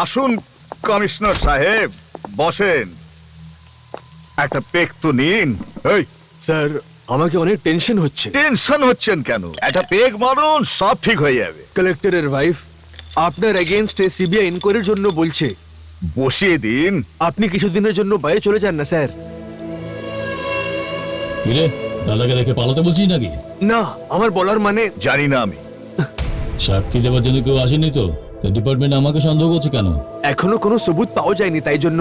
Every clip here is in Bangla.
আসুন কমিশনার সাহেব, বসেন। একটা পেক তো নিন। এই, স্যার আমাকে অনেক টেনশন হচ্ছে। টেনশন হচ্ছেন কেন? একটা পেক মারুন, সব ঠিক হয়ে যাবে। কালেক্টরের ওয়াইফ আপনার এগেইনস্টে সিবিআই ইনকোয়ারির জন্য বলছে। বসিয়ে দিন। আপনি কিছুদিনের জন্য বাইরে চলে যান না স্যার। কিরে, দাদাকে দেখে পালাতে বলছিস নাকি? না, আমার বলার মানে জানি না আমি। সাক্ষী দেওয়ার জন্য কেউ আসেনি তো? ডিপার্টমেন্ট আমাকে সন্দেহ করছে কেন? এখনো কোনো সবুত পাওয়া যায়নি, তাই জন্য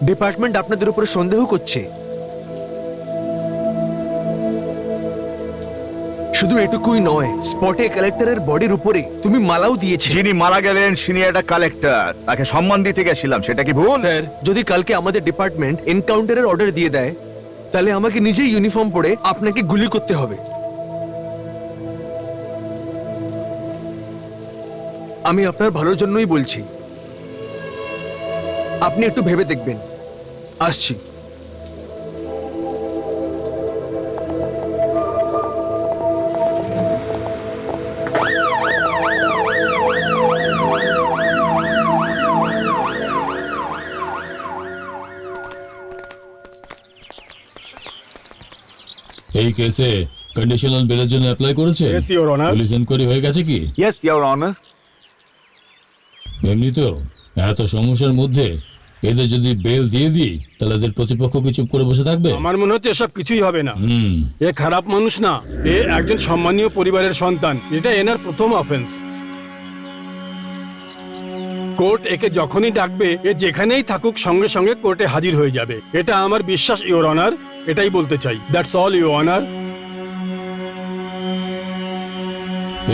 ডিপার্টমেন্ট আপনাদের উপরে সন্দেহ করছে। শুধু এটুকুই নয়, স্পটে কালেক্টরের বডির উপরে তুমি মালাও দিয়েছে। যিনি মারা গেলেন তিনি একটা কালেক্টর, তাকে সম্মান দিতে গেছিলাম, সেটা কি ভুল? স্যার, যদি কালকে আমাদের ডিপার্টমেন্ট এনকাউন্টারের অর্ডার দিয়ে দেয়, তাহলে আমাকে নিজেই ইউনিফর্ম পরে আপনাকে গুলি করতে হবে। আমি আপনার ভালোর জন্যই বলছি, আপনি একটু ভেবে দেখবেন। আসছি। এই কেসে কন্ডিশনাল বেলের জন্য অ্যাপ্লাই করেছে? Yes, Your Honor. Police enquiry হয়ে গেছে কি? Yes your honour. এমনি তো এত সমস্যার মধ্যে এদের যদি বেল দিয়ে দিই, তাহলে এদের প্রতিপক্ষ কি চুপ করে বসে থাকবে? আমার মনে হচ্ছে এসব কিছুই হবে না। হুম। এ খারাপ মানুষ না, এ একজন সম্মানীয় পরিবারের সন্তান। এটা এনার প্রথম অফেন্স। কোর্ট একে যখনই ডাকবে, এ যেখানেই থাকুক সঙ্গে সঙ্গে কোর্টে হাজির হয়ে যাবে। এটা আমার বিশ্বাস, ইওর অনার। এটাই বলতে চাই। That's all, your honour.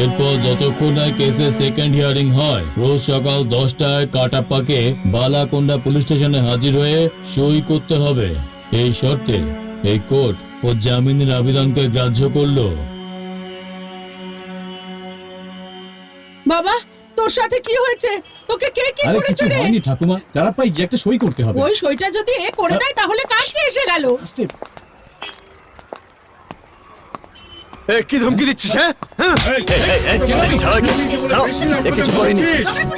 এরপর যতক্ষণ না কেসে সেকেন্ড হিয়ারিং হয়, রোজ সকাল 10টায় কাটাপ্পাকে বালাকোন্ডা পুলিশ স্টেশনে হাজির হয়ে সই করতে হবে। এই শর্তে এই কোর্ট ও জামিনের আবেদনকে গ্রাহ্য করলো। বাবা, তোর সাথে কি হয়েছে? তোকে কে কি আরে করেছে কিছু রে? হয়নি ঠাকুমা, তারাপ্পাই যে একটা সই করতে হবে। ওই সইটা যদি এ করে দেয় তাহলে কাজকে এসে গেল। আস্তে। এ কি ধমকি দিচ্ছিস? হ্যাঁ, কিছু করিনি।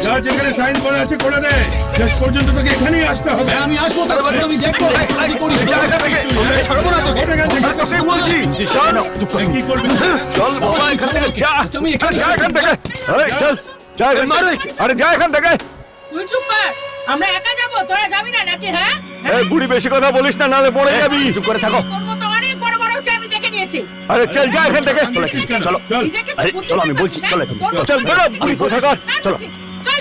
যা যেখানে সাইন করা আছে করে দে। শেষ পর্যন্ত তোকে এখানেই আসতে হবে। আমি আসবো, তারপর আমি দেখবো কি করিস। ছাড়বো না তোকে। বলছি কি করবি? চল বাবা, এখান থেকে যা। তুমি এখানে যা এখান থেকে। এই, চল, যা এখান থেকে। আরে যা এখান থেকে। তুই চুপ কর। আমরা একা যাব, তোরা যাবি না নাকি? হ্যাঁ, এই বুড়ি, বেশি কথা বলিস না, নালে পড়ে যাবি। চুপ করে থাকো। করবো তো অনেক বড় বড় উঠে আমি দেখে নিয়েছি। আরে চল, যা এখান থেকে। চলো চলো। নিজেকে আরে চলো, আমি বলছি, চলো এখান থেকে। চল বেরো, বুড়ি কোথাকার। চলো। চল।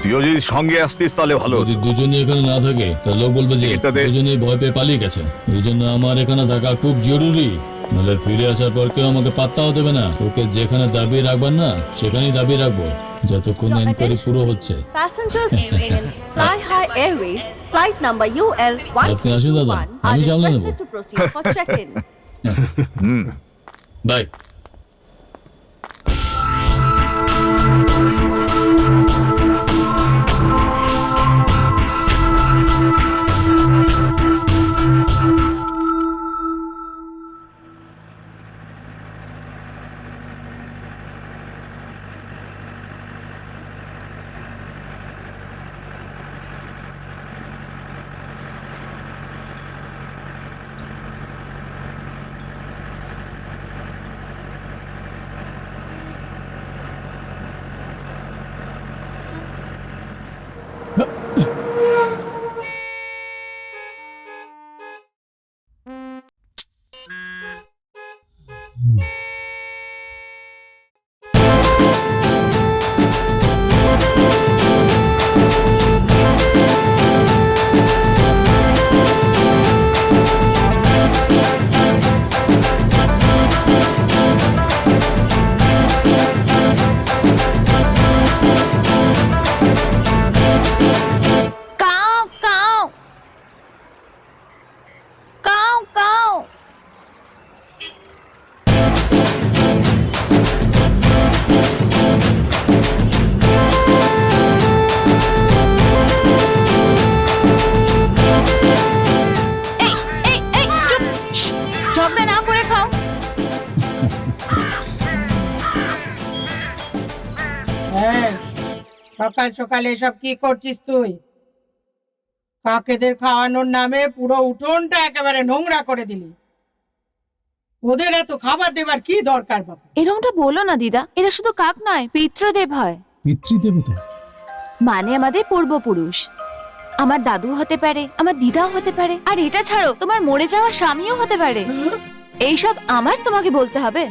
তুইও যদি সঙ্গে আসতিস তাহলে ভালো হতো। যদি দুজনে এখানে না থাকে, তাহলে লোক বলবে যে এটা দে। দুজনেই ভয় পেয়ে পালিয়ে গেছে। এই জন্য আমার এখানে থাকা খুব জরুরি। নাহলে ফিরে আসার পর কেউ আমাকে পাত্তাও দেবে না। তোকে যেখানে দাবি রাখবার না, সেখানেই দাবি রাখবো, যতক্ষণ না এনকোয়ারি পুরো হচ্ছে। Passengers in Fly High Airways, flight number UL আপনি আসুন দাদা, 121 আমি are সামলে নেব। requested to proceed for check-in. Bye. সকাল সকাল এসব কি করছিস তুই? কাকেদের খাওয়ানোর নামে পুরো উঠোনটা একেবারে নোংরা করে দিলি। ওদের এত খাবার দেবার কি দরকার বাবা? এরকমটা বলো না দিদা, এরা শুধু কাক নয়, পিতৃদেব হয়। পিতৃদেবতা? মানে আমাদের পূর্বপুরুষ। আমার দাদু হতে পারে, আমার দিদাও হতে পারে, আর এটা ছাড়ো তোমার মরে যাওয়া স্বামীও হতে পারে। এইসব আমার তোমাকে বলতে হবে?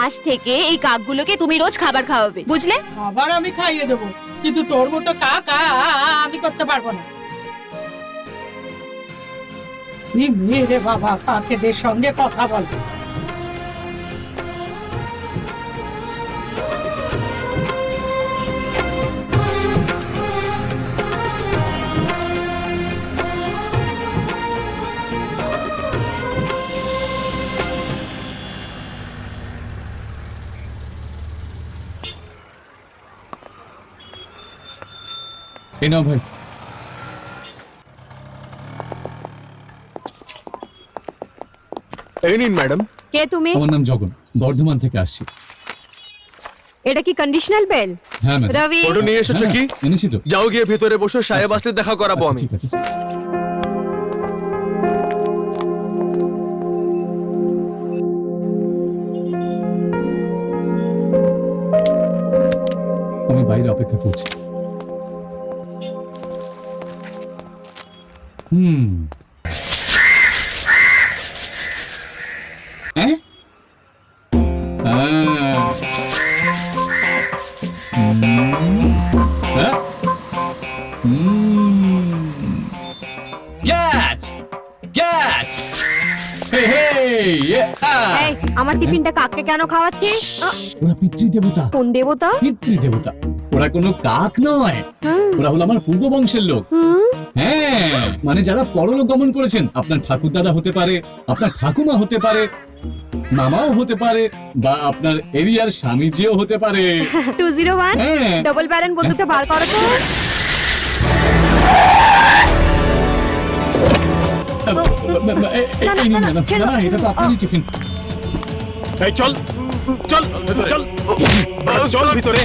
আজ থেকে এই কাকগুলোকে তুমি রোজ খাবার খাওয়াবে, বুঝলে? আবার আমি খাইয়ে দেবো, কিন্তু তোর মতো কাক আমি করতে পারবো না। তুই মেয়ে রে বাবা, কাকেদের সঙ্গে কথা বল। এই নাও ভাই। এই নিন ম্যাডাম। কে তুমি? আমার নাম জগন, বর্ধমান থেকে আসছি। এটা কি কন্ডিশনাল বেল? হ্যাঁ ম্যাডাম। রবি, ফটো নিয়ে এসেছো কি? এনেছি তো। যাও গিয়ে ভেতরে বসো, সাহেব আসলে দেখা করাবো আচ্ছা, আমি। ঠিক আছে। আমি বাইরে অপেক্ষা করছি। হ্যাঁ? Catch! Catch! Hey, hey! Yeah! এই আমার টিফিনটা কাককে কেন খাওয়াচ্ছিস? ওরা পিতৃদেবতা। কোন দেবতা? পিতৃদেবতা। ওরা কোনো কাক নয়, ওরা হলো আমার পূর্ব বংশের লোক। হ্যাঁ, মানে যারা পরলোক গমন করেছেন। আপনার ঠাকুর দাদা হতে পারে, আপনার ঠাকুমা হতে পারে, মামাও হতে পারে, বা আপনার এরিয়ার স্বামীজিও হতে পারে। 201 হ্যাঁ। ডবল ব্যারেন বন্ধুটা বার করো তো। এই নিন ম্যাডাম। না, না, এটা তো আপনারই টিফিন। এই চল চল চল চল ভিতরে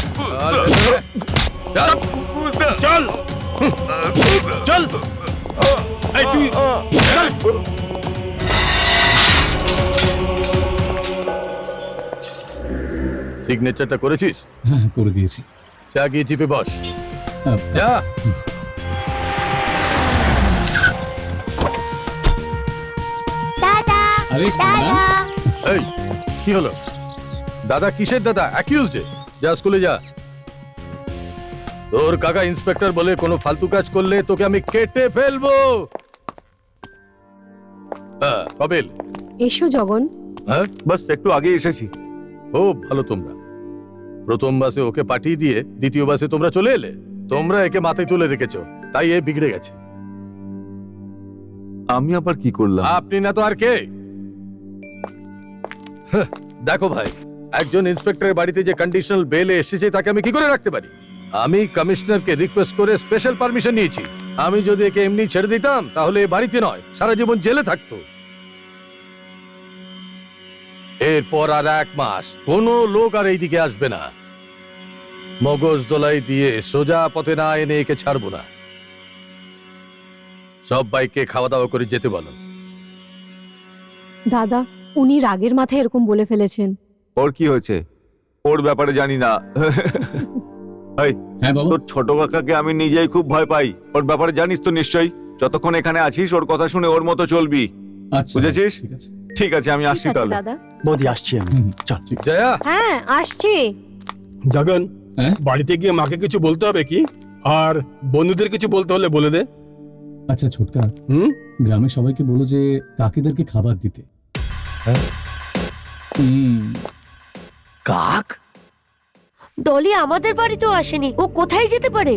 চল চল। এই তুই চল। সিগনেচারটা করেছিস? হ্যাঁ, করে দিয়েছি। চা গিয়ে চিপে বস। আহ, যা। দাদা, আরে দাদা। এই কি হলো? দাদা কিসের দাদা? অ্যাকিউজড। যা স্কুলে যা। তোর কাকা ইন্সপেক্টর বলে কোনো ফালতু কাজ করলে তোকে আমি কেটে ফেলবো। হ্যাঁ, কবিল। এসো জগন। হ্যাঁ, বাস একটু আগে এসেছি। খুব ভালো। তোমরা প্রথম বাসে ওকে পাঠিয়ে দিয়ে দ্বিতীয় বাসে তোমরা চলে এলে। তোমরা একে মাথায় তুলে রেখেছো, তাই এ বিগড়ে গেছে। আমি আবার কি করলাম? আপনি না তো আর কে? হাহ, দেখো ভাই, একজন ইন্সপেক্টরের বাড়িতে যে কন্ডিশনাল বেলে এসেছে তাকে আমি কি করে রাখতে পারি? আমি কমিশনারকে রিকোয়েস্ট করে স্পেশাল পারমিশন নিয়েছি। আমি যদি একে এমনি ছেড়ে দিতাম তাহলে এ বাড়িতে নয়, সারা জীবন জেলে থাকতো। এরপর আর 1 মাস কোনো লোক আর এইদিকে আসবে না। মগজ দোলাই দিয়ে সোজা পথে না এনে একে ছাড়বো না। সব বাইকে খাওয়া দাওয়া করে যেতে বলো। দাদা, উনি রাগের মাথায় এরকম বলে ফেলেছেন। ওর কি হয়েছে? ওর ব্যাপারে জানি না। এই, হ্যাঁ বাবা। তোর ছোট কাকাকে আমি নিজেই খুব ভয় পাই। ওর ব্যাপারে জানিস তো নিশ্চয়ই। যতক্ষণ এখানে আছিস ওর কথা শুনে ওর মতো চলবি। আচ্ছা, বুঝেছিস? ঠিক আছে। ঠিক আছে, আমি আসছি ঠিক আছে তাহলে। দাদা। বৌদি আসছি আমি। চল। ঠিক। জয়া, হ্যাঁ, আসছি। জগন, হ্যাঁ? বাড়িতে গিয়ে মাকে কিছু বলতে হবে কি? আর বন্ধুদের কিছু বলতে হলে বলে দে। আচ্ছা ছোটকা, হুম? গ্রামে সবাইকে বলো যে কাকিদেরকে খাবার দিতে। কাক? ডলি আমাদের বাড়িতেও আসেনি, ও কোথায় যেতে পারে?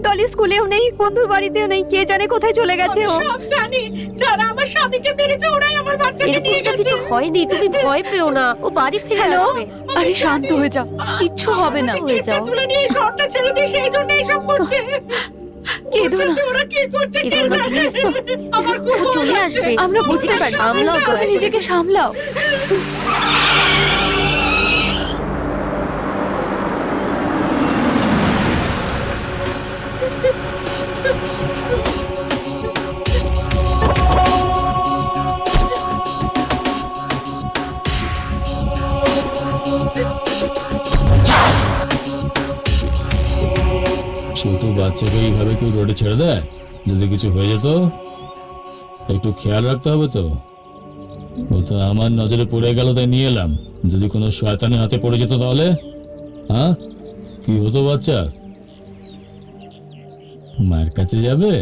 ডলি স্কুলেও নেই, বন্ধুর বাড়িতেও নেই, কে জানে কোথায় চলে গেছে ও। সব জানি, যারা আমার স্বামীকে মেরেছে ওরাই আমার বাচ্চাকে নিয়ে এরকম গেছে। কিছু হয়নি, তুমি ভয় পেও না, ও বাড়ি ফিরে হ্যালো? আসবে। আরে শান্ত হয়ে যাও, কিচ্ছু হবে না, হয়ে যাও। তুলে নিয়ে এই শহরটা ছেড়ে দিয়ে সেই জন্য এইসব করছে। কেঁদো না, ওরা কি করছে কে কেঁদো না, জানে? please। আমার খুব ও চলে ভয় আসবে, লাগছে। আমরা বুঝতে পারি। সামলাও তো, নিজেকে সামলাও। বাচ্চাকে এইভাবে কেউ রোডে ছেড়ে দেয়? যদি কিছু হয়ে যেত, একটু খেয়াল রাখতে হবে তো। ও তো আমার নজরে পড়ে গেল তাই নিয়ে এলাম। যদি কোনো শয়তানের হাতে পড়ে যেত তাহলে হ্যাঁ কি হতো বাচ্চার? মায়ের কাছে যাবে?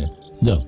যাও।